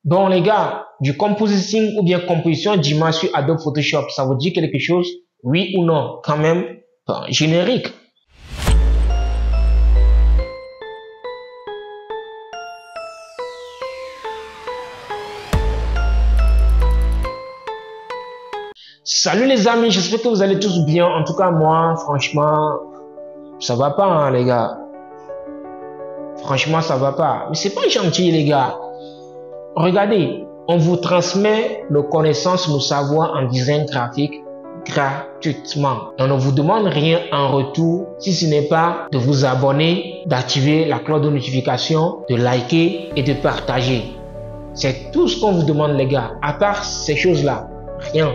Bon les gars, du compositing ou bien composition d'image sur Adobe Photoshop, ça vous dit quelque chose? Oui ou non? Quand même, générique. Salut les amis, j'espère que vous allez tous bien. En tout cas moi, franchement, ça va pas hein, les gars. Franchement, ça va pas. Mais c'est pas gentil les gars. Regardez, on vous transmet nos connaissances, nos savoirs en design graphique gratuitement. On ne vous demande rien en retour si ce n'est pas de vous abonner, d'activer la cloche de notification, de liker et de partager. C'est tout ce qu'on vous demande les gars. À part ces choses-là, rien.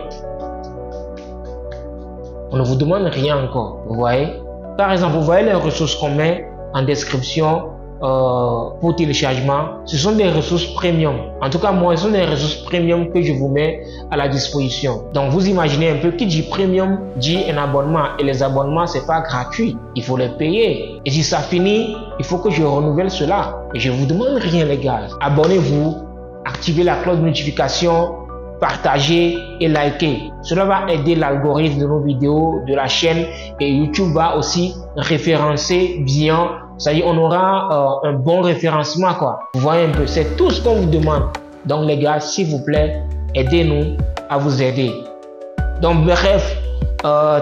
On ne vous demande rien encore, vous voyez. Par exemple, vous voyez les ressources qu'on met en description pour téléchargement. Ce sont des ressources premium. En tout cas, moi, ce sont des ressources premium que je vous mets à la disposition. Donc, vous imaginez un peu, qui dit premium dit un abonnement. Et les abonnements, c'est pas gratuit. Il faut les payer. Et si ça finit, il faut que je renouvelle cela. Et je vous demande rien, les gars. Abonnez-vous, activez la cloche de notification, partagez et likez. Cela va aider l'algorithme de nos vidéos, de la chaîne, et YouTube va aussi référencer bien. C'est-à-dire on aura un bon référencement quoi. Vous voyez un peu, c'est tout ce qu'on vous demande. Donc les gars, s'il vous plaît, aidez-nous à vous aider. Donc bref,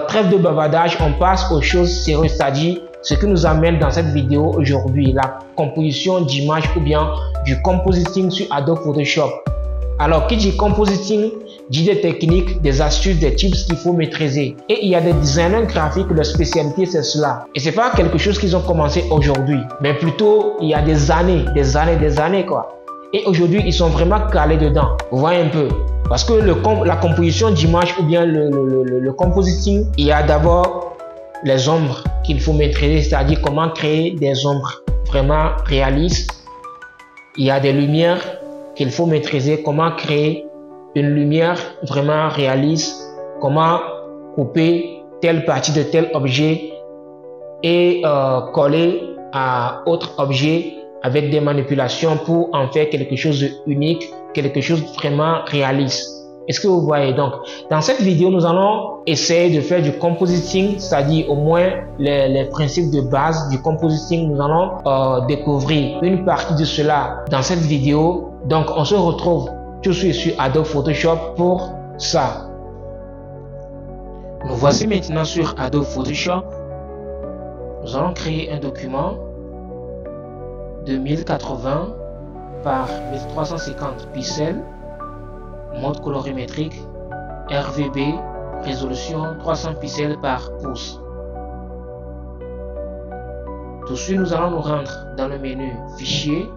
trêve de bavardage, on passe aux choses sérieuses, c'est-à-dire ce qui nous amène dans cette vidéo aujourd'hui, la composition d'images ou bien du compositing sur Adobe Photoshop. Alors, qui dit compositing, dit des techniques, des astuces, des tips qu'il faut maîtriser. Et il y a des designers graphiques, leur spécialité, c'est cela. Et c'est pas quelque chose qu'ils ont commencé aujourd'hui, mais plutôt il y a des années quoi. Et aujourd'hui, ils sont vraiment calés dedans. Vous voyez un peu. Parce que la composition d'image ou bien le compositing, il y a d'abord les ombres qu'il faut maîtriser, c'est-à-dire comment créer des ombres vraiment réalistes. Il y a des lumières qu'il faut maîtriser, comment créer une lumière vraiment réaliste, comment couper telle partie de tel objet et coller à autre objet avec des manipulations pour en faire quelque chose d'unique, quelque chose de vraiment réaliste. Est-ce que vous voyez? Donc, dans cette vidéo, nous allons essayer de faire du compositing, c'est-à-dire au moins les principes de base du compositing. Nous allons découvrir une partie de cela dans cette vidéo. Donc, on se retrouve tout de suite sur Adobe Photoshop pour ça. Nous voici maintenant sur Adobe Photoshop. Nous allons créer un document de 1080 par 1350 pixels. Mode colorimétrique, RVB, résolution 300 pixels par pouce. Tout de suite, nous allons nous rendre dans le menu Fichier,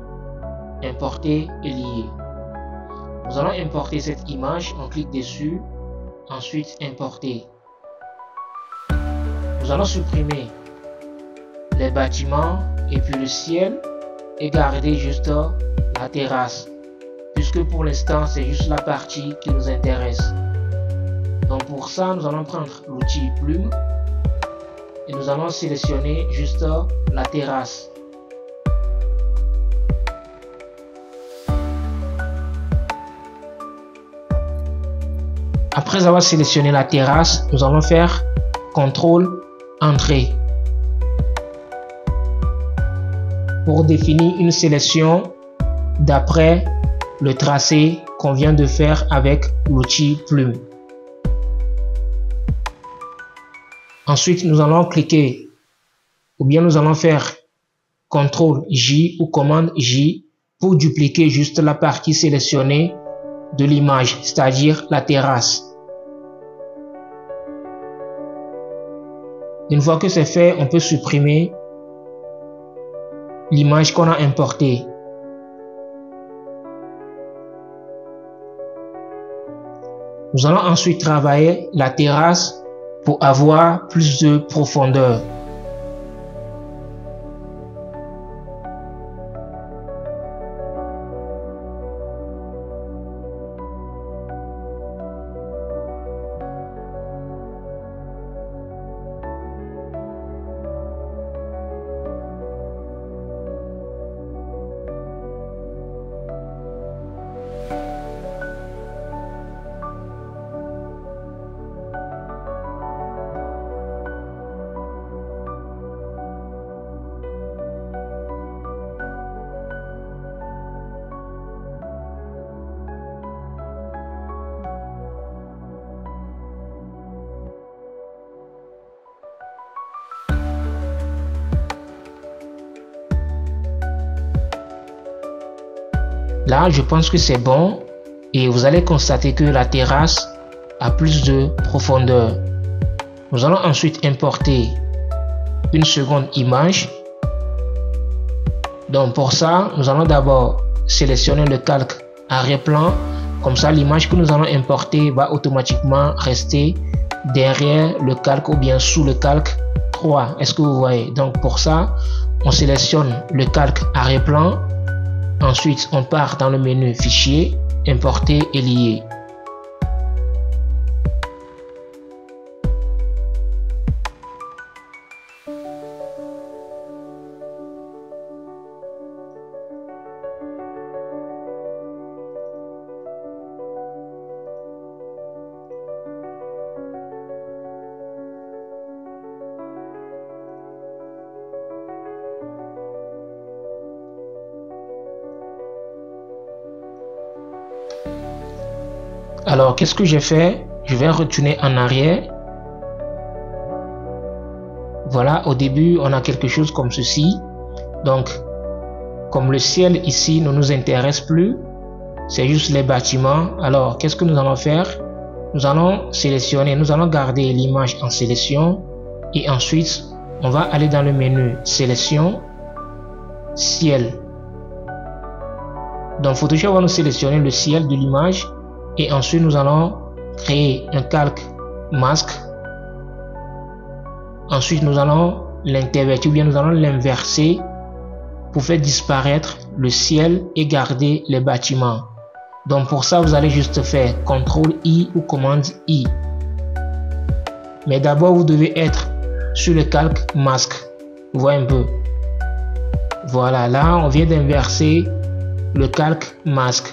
Importer et lier. Nous allons importer cette image, on clique dessus, ensuite Importer. Nous allons supprimer les bâtiments et puis le ciel et garder juste la terrasse. Puisque pour l'instant, c'est juste la partie qui nous intéresse. Donc pour ça, nous allons prendre l'outil plume et nous allons sélectionner juste la terrasse. Après avoir sélectionné la terrasse, nous allons faire CTRL Entrée pour définir une sélection d'après le tracé qu'on vient de faire avec l'outil plume. Ensuite, nous allons cliquer ou bien nous allons faire CTRL J ou commande J pour dupliquer juste la partie sélectionnée de l'image, c'est-à-dire la terrasse. Une fois que c'est fait, on peut supprimer l'image qu'on a importée. Nous allons ensuite travailler la terrasse pour avoir plus de profondeur. Là, je pense que c'est bon et vous allez constater que la terrasse a plus de profondeur. Nous allons ensuite importer une seconde image. Donc pour ça, nous allons d'abord sélectionner le calque arrière-plan. Comme ça, l'image que nous allons importer va automatiquement rester derrière le calque ou bien sous le calque 3. Est-ce que vous voyez? Donc pour ça, on sélectionne le calque arrière-plan. Ensuite, on part dans le menu Fichier, Importer et lier. Alors, qu'est-ce que j'ai fait? Je vais retourner en arrière. Voilà, au début, on a quelque chose comme ceci. Donc, comme le ciel ici ne nous intéresse plus, c'est juste les bâtiments. Alors, qu'est-ce que nous allons faire? Nous allons sélectionner, nous allons garder l'image en sélection. Et ensuite, on va aller dans le menu Sélection, Ciel. Donc, Photoshop va nous sélectionner le ciel de l'image. Et ensuite, nous allons créer un calque masque. Ensuite, nous allons l'intervertir ou bien nous allons l'inverser pour faire disparaître le ciel et garder les bâtiments. Donc pour ça, vous allez juste faire CTRL-I ou commande-I. Mais d'abord, vous devez être sur le calque masque. Vous voyez un peu. Voilà, là, on vient d'inverser le calque masque.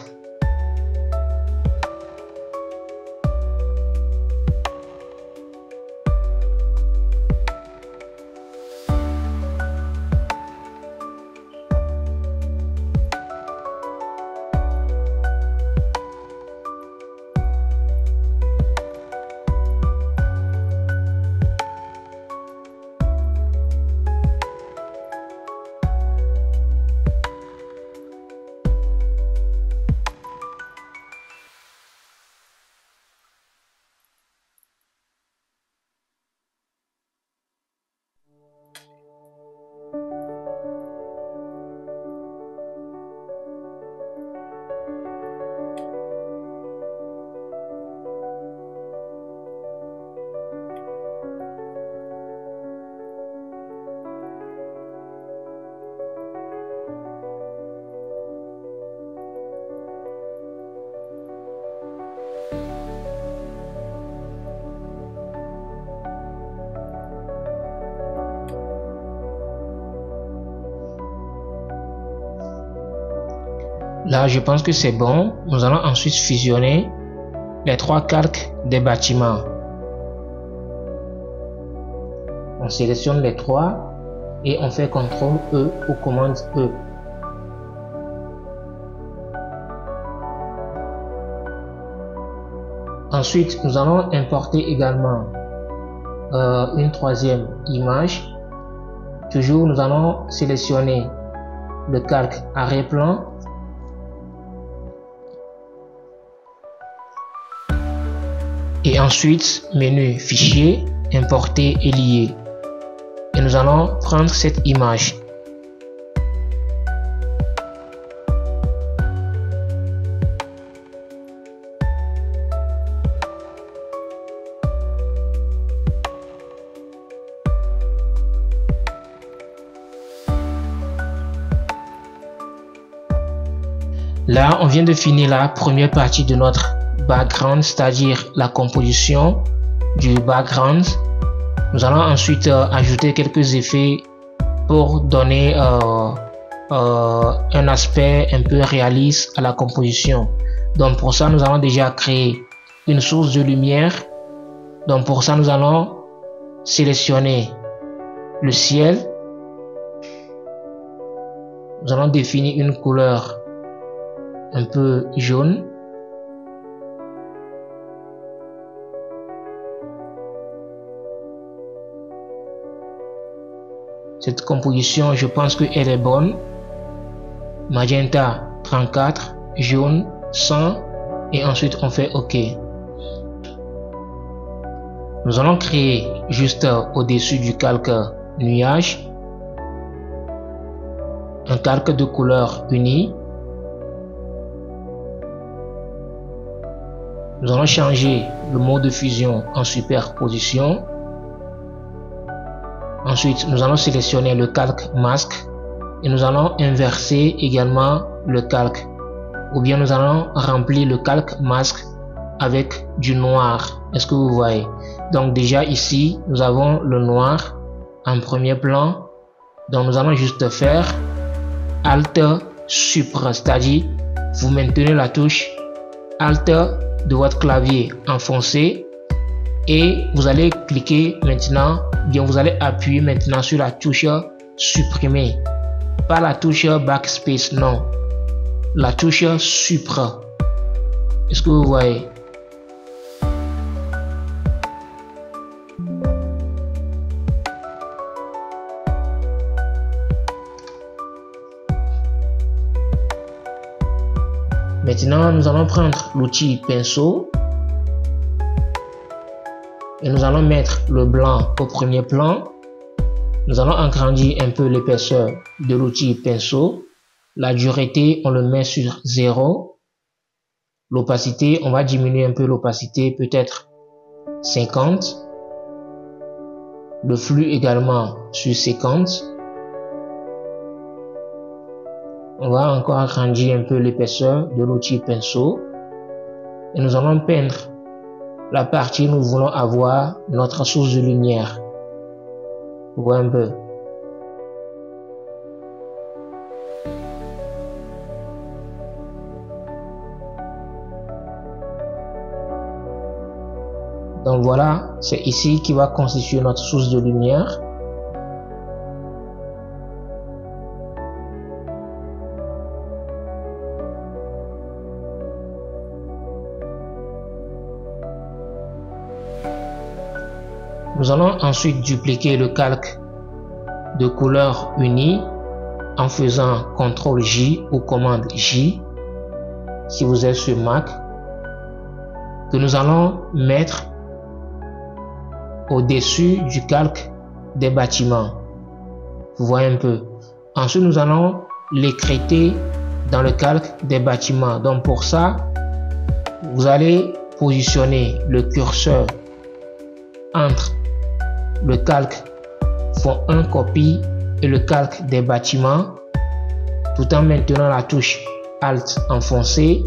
Là, je pense que c'est bon. Nous allons ensuite fusionner les trois calques des bâtiments. On sélectionne les trois et on fait CTRL-E ou commande-E. Ensuite, nous allons importer également une troisième image. Toujours, nous allons sélectionner le calque arrière-plan. Et ensuite, menu Fichier, Importer et lier. Et nous allons prendre cette image. Là, on vient de finir la première partie de notre background, c'est-à-dire la composition du background. Nous allons ensuite ajouter quelques effets pour donner un aspect un peu réaliste à la composition. Donc pour ça, nous allons déjà créer une source de lumière. Donc pour ça, nous allons sélectionner le ciel. Nous allons définir une couleur un peu jaune. Cette composition, je pense qu'elle est bonne. Magenta 34. jaune 100 et ensuite on fait OK. Nous allons créer juste au-dessus du calque nuage un calque de couleur unie. Nous allons changer le mode de fusion en superposition. Ensuite, nous allons sélectionner le calque masque et nous allons inverser également le calque. Ou bien nous allons remplir le calque masque avec du noir. Est-ce que vous voyez? Donc déjà ici, nous avons le noir en premier plan. Donc nous allons juste faire Alt Supra, c'est-à-dire vous maintenez la touche Alt de votre clavier enfoncé et vous allez cliquer maintenant, bien vous allez appuyer maintenant sur la touche supprimer, pas la touche backspace, non, la touche supra. Est-ce que vous voyez? Maintenant, nous allons prendre l'outil pinceau et nous allons mettre le blanc au premier plan. Nous allons agrandir un peu l'épaisseur de l'outil pinceau. La dureté, on le met sur 0. L'opacité, on va diminuer un peu l'opacité, peut-être 50. Le flux également sur 50. On va encore agrandir un peu l'épaisseur de l'outil pinceau et nous allons peindre la partie où nous voulons avoir notre source de lumière. Vous voyez un peu. Donc voilà, c'est ici qui va constituer notre source de lumière. Nous allons ensuite dupliquer le calque de couleur unie en faisant CTRL J ou commande J si vous êtes sur Mac, que nous allons mettre au-dessus du calque des bâtiments. Vous voyez un peu. Ensuite, nous allons l'écrêter dans le calque des bâtiments. Donc pour ça, vous allez positionner le curseur entre le calque fond 1 copie et le calque des bâtiments tout en maintenant la touche Alt enfoncée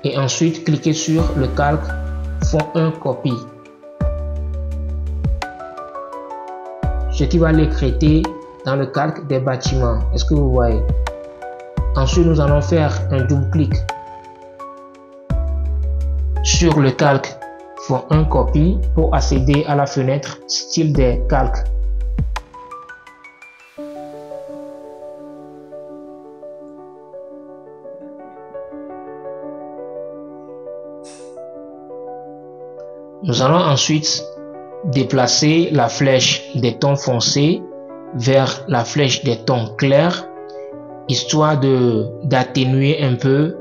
et ensuite cliquez sur le calque fond 1 copie, ce qui va l'écrêter dans le calque des bâtiments. Est-ce que vous voyez? Ensuite, nous allons faire un double clic sur le calque font un copie pour accéder à la fenêtre style des calques. Nous allons ensuite déplacer la flèche des tons foncés vers la flèche des tons clairs, histoire d'atténuer un peu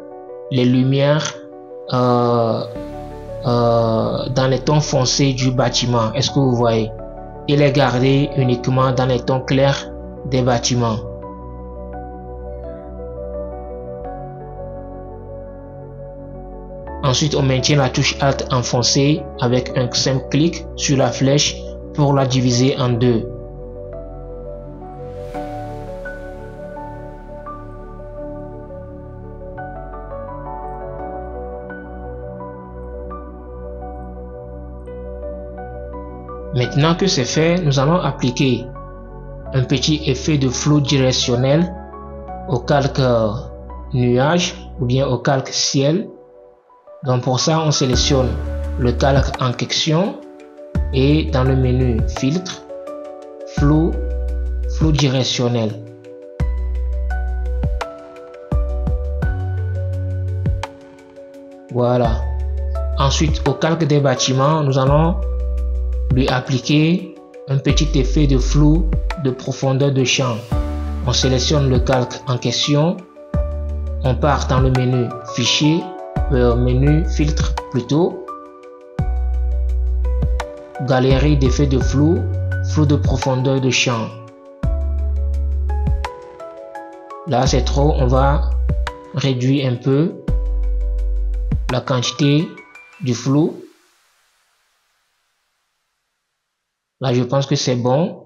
les lumières dans les tons foncés du bâtiment. Est-ce que vous voyez? Et les garder uniquement dans les tons clairs des bâtiments. Ensuite, on maintient la touche Alt enfoncée avec un simple clic sur la flèche pour la diviser en deux. Maintenant que c'est fait, nous allons appliquer un petit effet de flou directionnel au calque nuage ou bien au calque ciel. Donc pour ça, on sélectionne le calque en question et dans le menu filtre, flou directionnel. Voilà. Ensuite, au calque des bâtiments, nous allons lui appliquer un petit effet de flou de profondeur de champ. On sélectionne le calque en question. On part dans le menu Fichier, menu Filtre plutôt. Galerie d'effets de flou, flou de profondeur de champ. Là c'est trop, on va réduire un peu la quantité du flou. Là je pense que c'est bon.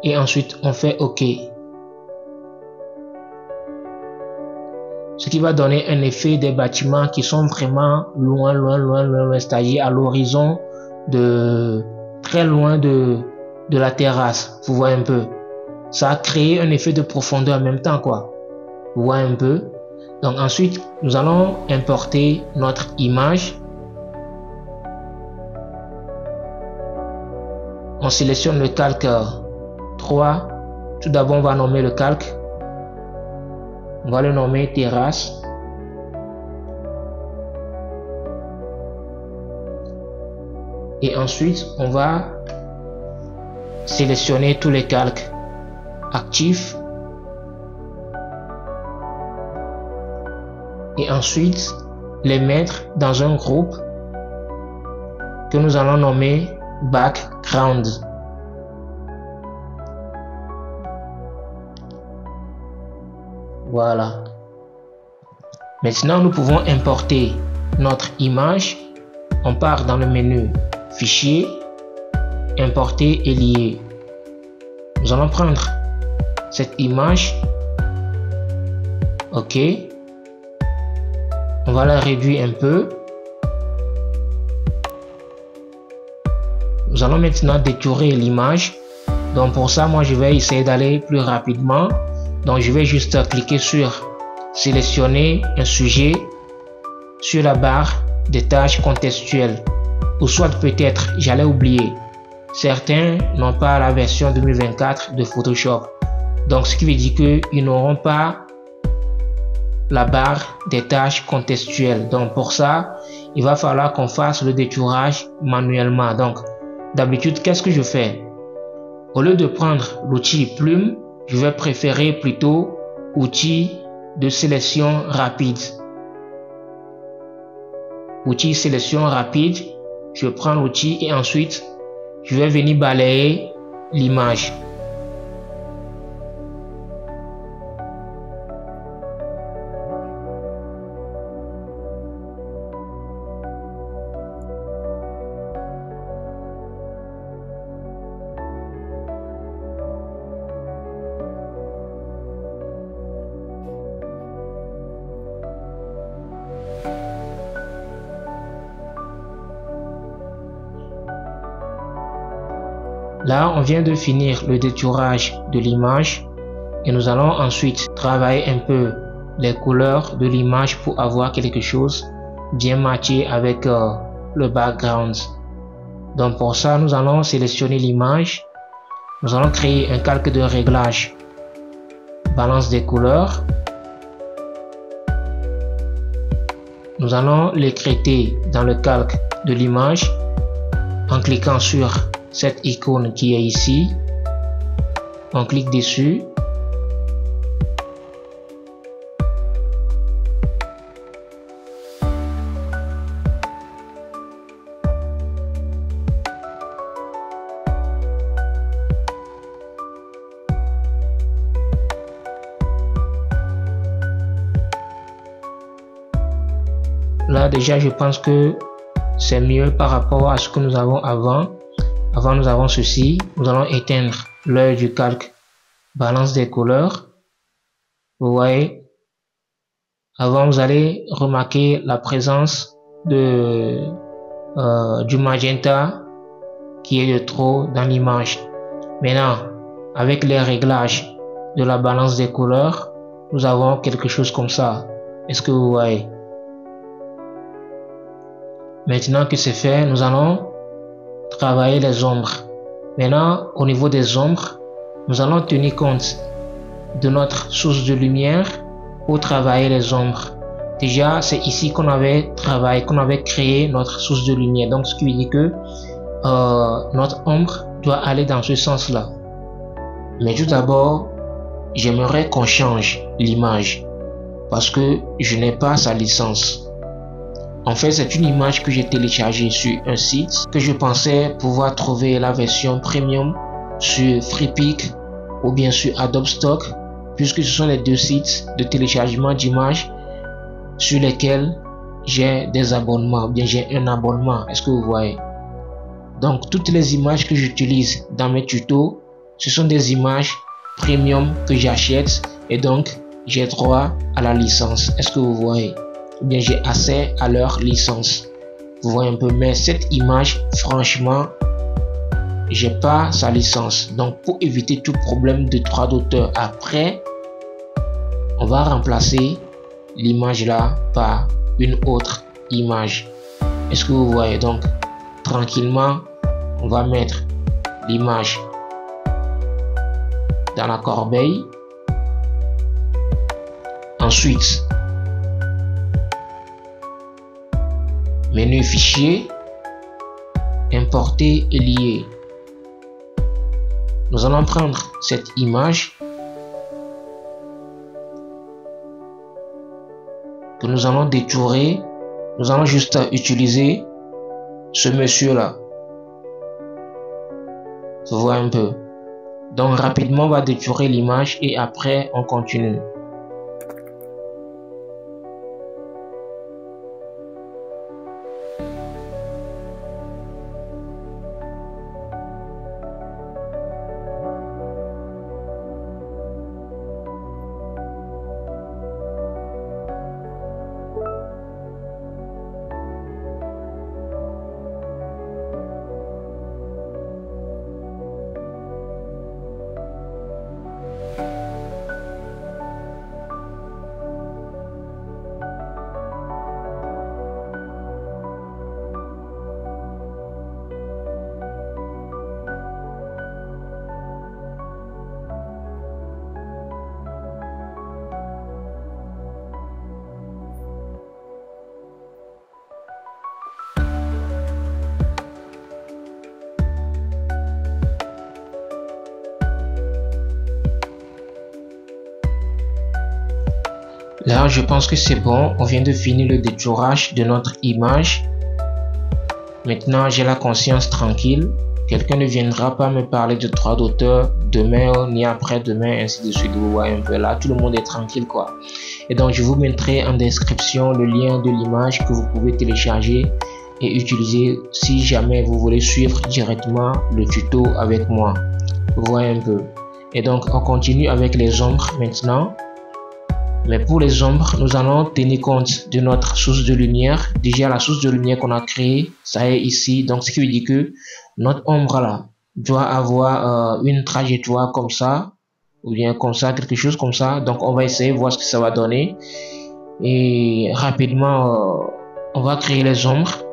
Et ensuite on fait OK. Ce qui va donner un effet des bâtiments qui sont vraiment loin, c'est-à-dire à l'horizon de très loin de la terrasse. Vous voyez un peu. Ça a créé un effet de profondeur en même temps quoi. Vous voyez un peu. Donc ensuite nous allons importer notre image. On sélectionne le calque 3. Tout d'abord, on va nommer le calque. On va le nommer terrasse. Et ensuite, on va sélectionner tous les calques actifs. Et ensuite, les mettre dans un groupe que nous allons nommer Background. Voilà. Maintenant, nous pouvons importer notre image. On part dans le menu Fichier, Importer et lier. Nous allons prendre cette image. OK. On va la réduire un peu. Nous allons maintenant détourer l'image. Donc pour ça, moi je vais essayer d'aller plus rapidement. Donc je vais juste cliquer sur sélectionner un sujet sur la barre des tâches contextuelles. Ou soit peut-être j'allais oublier. Certains n'ont pas la version 2024 de Photoshop. Donc ce qui veut dire qu'ils n'auront pas la barre des tâches contextuelles. Donc pour ça, il va falloir qu'on fasse le détourage manuellement. Donc d'habitude, qu'est-ce que je fais? Au lieu de prendre l'outil plume, je vais préférer plutôt outil de sélection rapide. Outil sélection rapide, je prends l'outil et ensuite je vais venir balayer l'image. Là, on vient de finir le détourage de l'image et nous allons ensuite travailler un peu les couleurs de l'image pour avoir quelque chose bien matché avec le background. Donc pour ça, nous allons sélectionner l'image. Nous allons créer un calque de réglage. Balance des couleurs. Nous allons l'écréter dans le calque de l'image en cliquant sur cette icône qui est ici. On clique dessus. Là déjà je pense que c'est mieux par rapport à ce que nous avons avant. Avant nous avons ceci. Nous allons éteindre l'œil du calque balance des couleurs. Vous voyez, avant vous allez remarquer la présence de du magenta qui est de trop dans l'image. Maintenant, avec les réglages de la balance des couleurs, nous avons quelque chose comme ça. Est-ce que vous voyez? Maintenant que c'est fait, nous allons travailler les ombres. Maintenant, au niveau des ombres, nous allons tenir compte de notre source de lumière pour travailler les ombres. Déjà, c'est ici qu'on avait travaillé, qu'on avait créé notre source de lumière. Donc, ce qui veut dire que notre ombre doit aller dans ce sens-là. Mais tout d'abord, j'aimerais qu'on change l'image parce que je n'ai pas sa licence. En fait, c'est une image que j'ai téléchargée sur un site que je pensais pouvoir trouver la version premium sur FreePic ou bien sur Adobe Stock, puisque ce sont les deux sites de téléchargement d'images sur lesquels j'ai des abonnements, bien j'ai un abonnement. Est-ce que vous voyez? Donc toutes les images que j'utilise dans mes tutos, ce sont des images premium que j'achète et donc j'ai droit à la licence. Est-ce que vous voyez? Ou bien j'ai accès à leur licence. Vous voyez un peu, mais cette image, franchement, j'ai pas sa licence. Donc pour éviter tout problème de droit d'auteur après, on va remplacer l'image là par une autre image. Est-ce que vous voyez? Donc tranquillement, on va mettre l'image dans la corbeille. Ensuite, menu fichier, importer et lier. Nous allons prendre cette image que nous allons détourer. Nous allons juste utiliser ce monsieur là. Vous voyez un peu. Donc rapidement on va détourer l'image et après on continue. Là, je pense que c'est bon. On vient de finir le détourage de notre image. Maintenant, j'ai la conscience tranquille. Quelqu'un ne viendra pas me parler de droit d'auteur demain ni après-demain, ainsi de suite. Vous voyez un peu là, tout le monde est tranquille quoi. Et donc, je vous mettrai en description le lien de l'image que vous pouvez télécharger et utiliser si jamais vous voulez suivre directement le tuto avec moi. Vous voyez un peu. Et donc, on continue avec les ombres maintenant. Mais pour les ombres, nous allons tenir compte de notre source de lumière. Déjà, la source de lumière qu'on a créée, ça est ici. Donc, ce qui veut dire que notre ombre là doit avoir une trajectoire comme ça, ou bien comme ça, quelque chose comme ça. Donc, on va essayer de voir ce que ça va donner. Et rapidement, on va créer les ombres.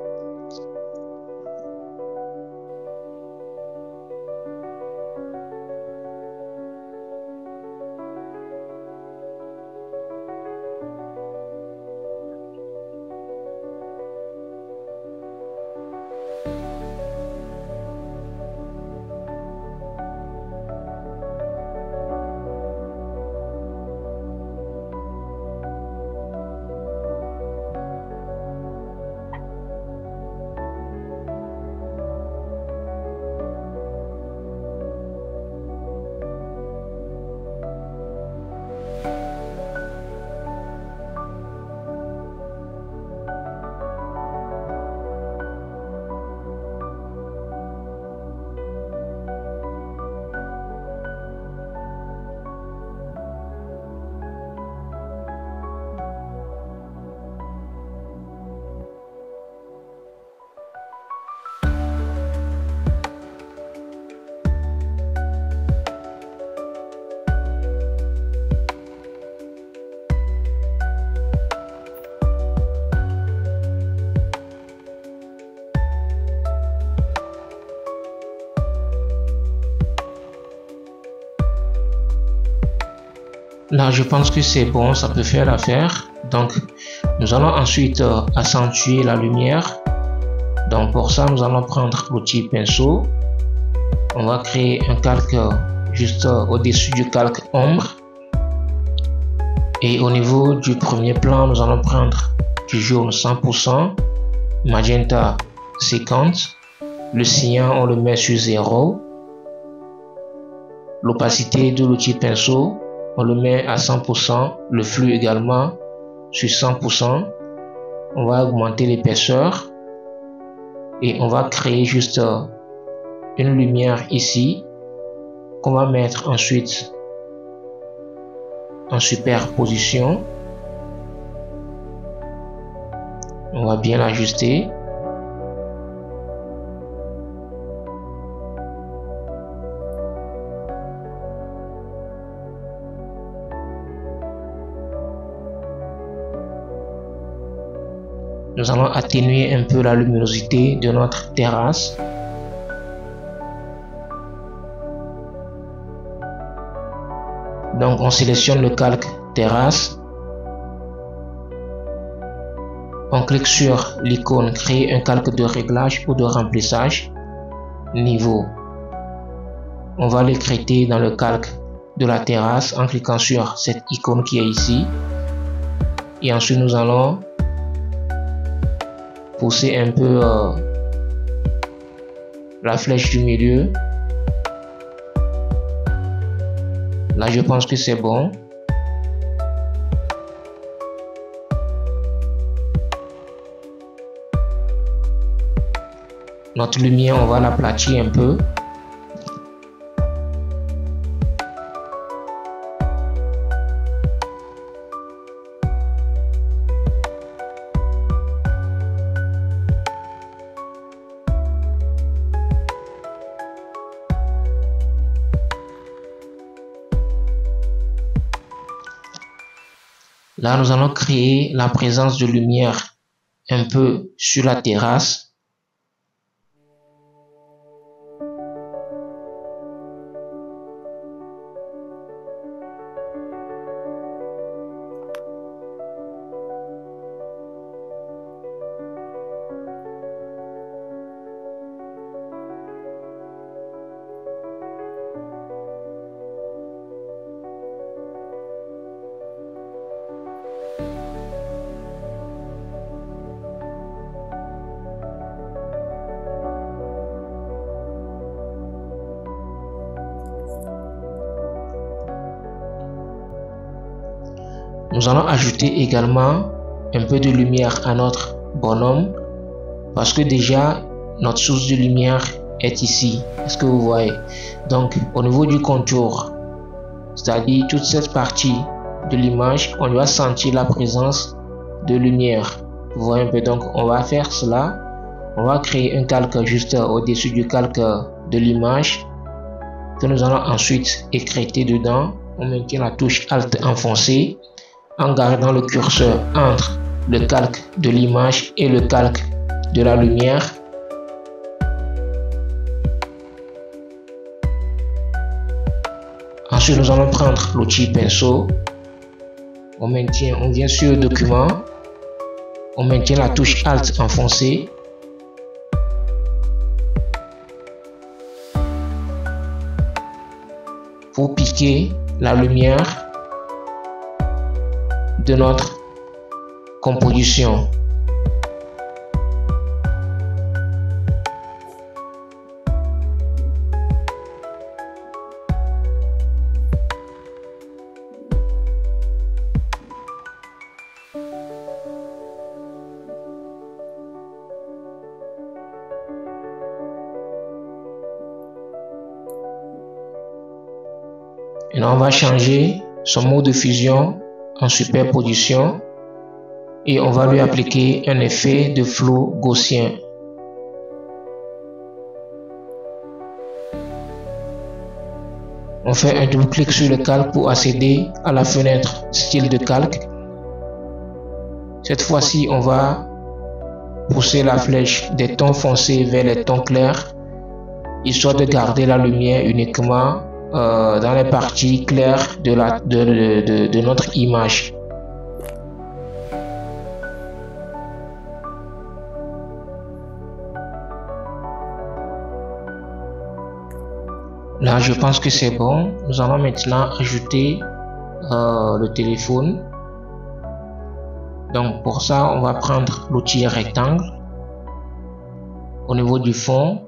Là, je pense que c'est bon, ça peut faire l'affaire. Donc, nous allons ensuite accentuer la lumière. Donc pour ça, nous allons prendre l'outil pinceau. On va créer un calque juste au-dessus du calque ombre. Et au niveau du premier plan, nous allons prendre du jaune 100%, magenta 50. Le cyan, on le met sur 0. L'opacité de l'outil pinceau, on le met à 100%. Le flux également sur 100%. On va augmenter l'épaisseur. Et on va créer juste une lumière ici qu'on va mettre ensuite en superposition. On va bien l'ajuster. Nous allons atténuer un peu la luminosité de notre terrasse. Donc on sélectionne le calque terrasse. On clique sur l'icône créer un calque de réglage ou de remplissage. Niveau. On va l'écréter dans le calque de la terrasse en cliquant sur cette icône qui est ici. Et ensuite nous allons pousser un peu la flèche du milieu. Là, je pense que c'est bon. Notre lumière, on va l'aplatir un peu. Là, nous allons créer la présence de lumière un peu sur la terrasse. Nous allons ajouter également un peu de lumière à notre bonhomme parce que déjà notre source de lumière est ici. Est-ce que vous voyez? Donc au niveau du contour, c'est-à-dire toute cette partie de l'image, on va sentir la présence de lumière. Vous voyez un peu, donc on va faire cela. On va créer un calque juste au-dessus du calque de l'image que nous allons ensuite écréter dedans. On maintient la touche Alt enfoncée en gardant le curseur entre le calque de l'image et le calque de la lumière. Ensuite, nous allons prendre l'outil pinceau. On vient sur document, on maintient la touche Alt enfoncée. Pour piquer la lumière de notre composition. Et là, on va changer son mode de fusion en superposition et on va lui appliquer un effet de flou gaussien. On fait un double clic sur le calque pour accéder à la fenêtre style de calque. Cette fois-ci, on va pousser la flèche des tons foncés vers les tons clairs, histoire de garder la lumière uniquement dans les parties claires de notre image. Là, je pense que c'est bon. Nous allons maintenant ajouter le téléphone. Donc, pour ça, on va prendre l'outil rectangle. Au niveau du fond,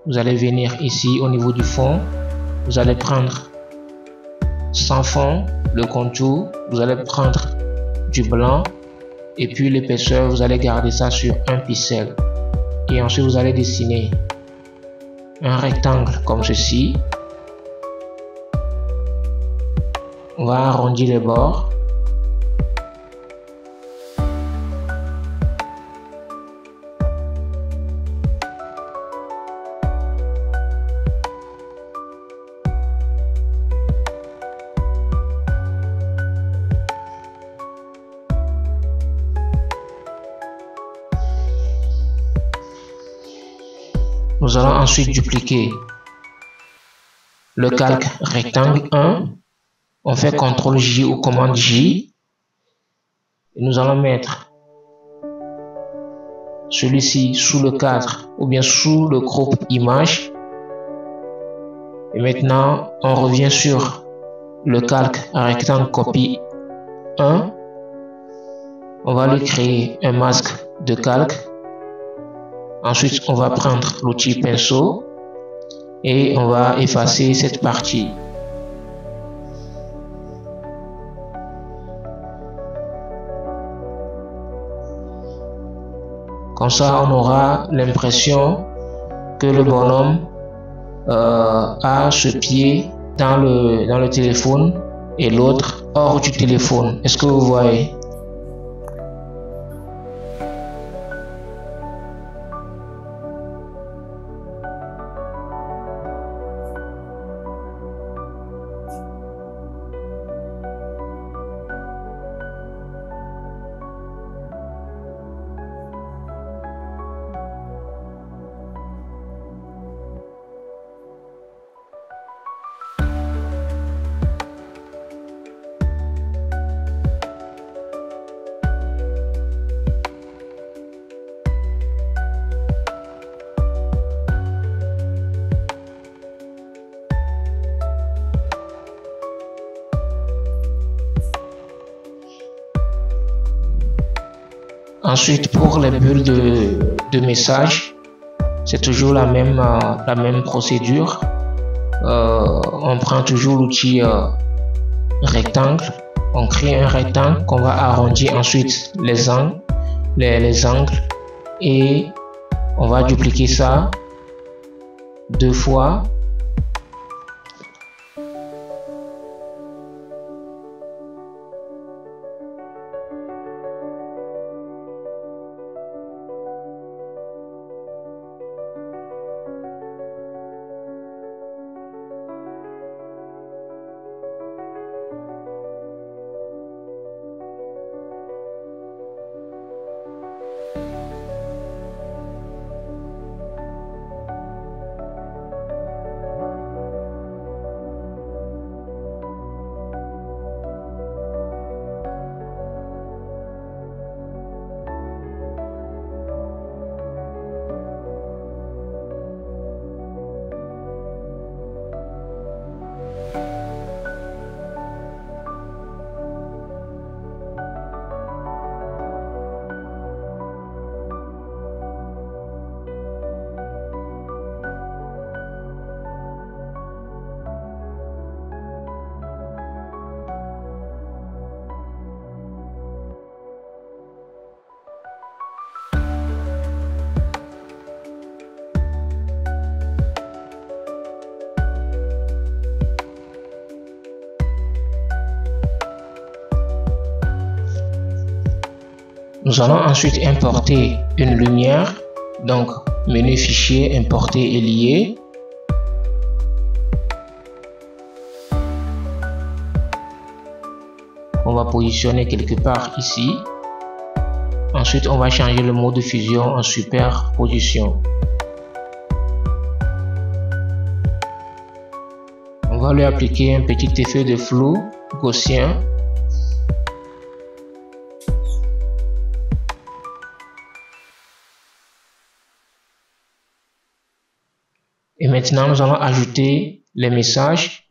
vous allez venir ici au niveau du fond. Vous allez prendre sans fond, le contour. Vous allez prendre du blanc. Et puis l'épaisseur, vous allez garder ça sur 1 pixel. Et ensuite, vous allez dessiner un rectangle comme ceci. On va arrondir les bords. Nous allons ensuite dupliquer le calque rectangle 1. On fait CTRL J ou commande J. Et nous allons mettre celui-ci sous le cadre ou bien sous le groupe image. Et maintenant, on revient sur le calque rectangle copie 1. On va lui créer un masque de calque. Ensuite, on va prendre l'outil pinceau et on va effacer cette partie. Comme ça, on aura l'impression que le bonhomme a ce pied dans le téléphone et l'autre hors du téléphone. Est-ce que vous voyez? Ensuite, pour les bulles de message, c'est toujours la même procédure. On prend toujours l'outil rectangle. On crée un rectangle qu'on va arrondir ensuite les angles et on va dupliquer ça 2 fois. Nous allons ensuite importer une lumière. Donc, menu fichier, importer et lier. On va positionner quelque part ici. Ensuite, on va changer le mode de fusion en superposition. On va lui appliquer un petit effet de flou gaussien. Et maintenant, nous allons ajouter les messages.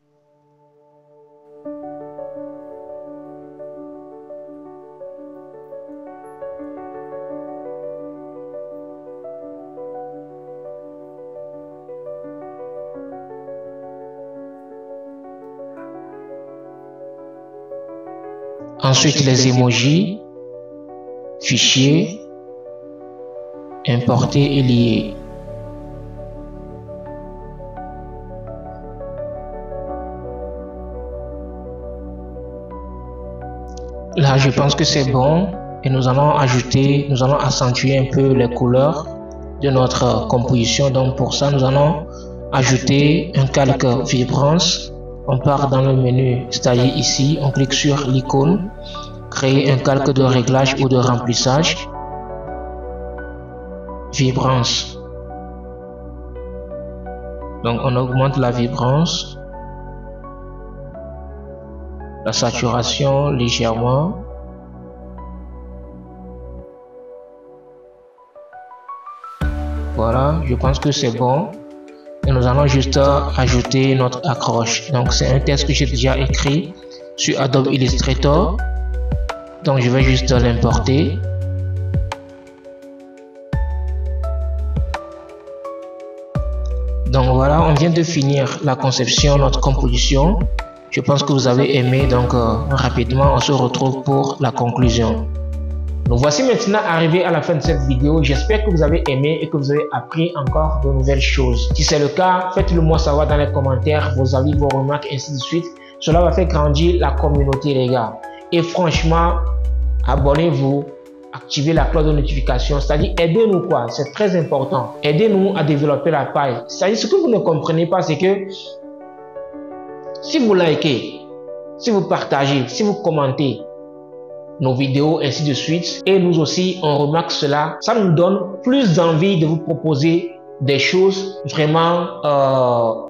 Ensuite, les emojis, fichier, importer et lier. Là, je pense que c'est bon et nous allons accentuer un peu les couleurs de notre composition. Donc pour ça, nous allons ajouter un calque vibrance. On part dans le menu, c'est-à-dire ici, on clique sur l'icône, créer un calque de réglage ou de remplissage, vibrance. Donc on augmente la vibrance, la saturation légèrement. Voilà, je pense que c'est bon. Et nous allons juste ajouter notre accroche. Donc c'est un texte que j'ai déjà écrit sur Adobe Illustrator. Donc je vais juste l'importer. Donc voilà, on vient de finir la conception, notre composition. Je pense que vous avez aimé, donc rapidement on se retrouve pour la conclusion. Donc voici maintenant arrivé à la fin de cette vidéo. J'espère que vous avez aimé et que vous avez appris encore de nouvelles choses. Si c'est le cas, faites-le moi savoir dans les commentaires, vos avis, vos remarques, ainsi de suite. Cela va faire grandir la communauté, les gars. Et franchement, abonnez-vous, activez la cloche de notification, c'est-à-dire aidez-nous quoi, c'est très important. Aidez-nous à développer la page. C'est-à-dire ce que vous ne comprenez pas, c'est que si vous likez, si vous partagez, si vous commentez nos vidéos, ainsi de suite, et nous aussi on remarque cela, ça nous donne plus d'envie de vous proposer des choses vraiment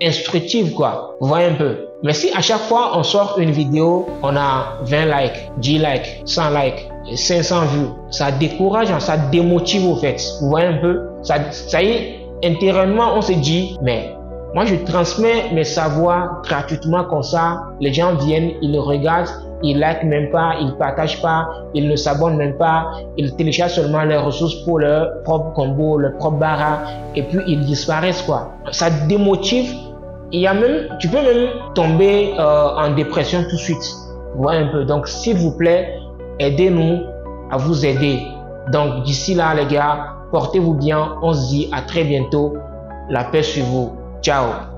instructives quoi, vous voyez un peu. Mais si à chaque fois on sort une vidéo, on a 20 likes, 10 likes, 100 likes, 500 vues, ça décourage, ça démotive au fait, vous voyez un peu. Ça y est, intérieurement on se dit, mais moi je transmets mes savoirs gratuitement comme ça, les gens viennent, ils le regardent, ils like même pas, ils partagent pas, ils ne s'abonnent même pas, ils téléchargent seulement les ressources pour leur propre combo, leur propre bara, et puis ils disparaissent quoi. Ça démotive. Il y a même, tu peux même tomber en dépression tout de suite. Vous voyez un peu. Donc s'il vous plaît, aidez-nous à vous aider. Donc d'ici là les gars, portez-vous bien. On se dit à très bientôt. La paix sur vous. Ciao.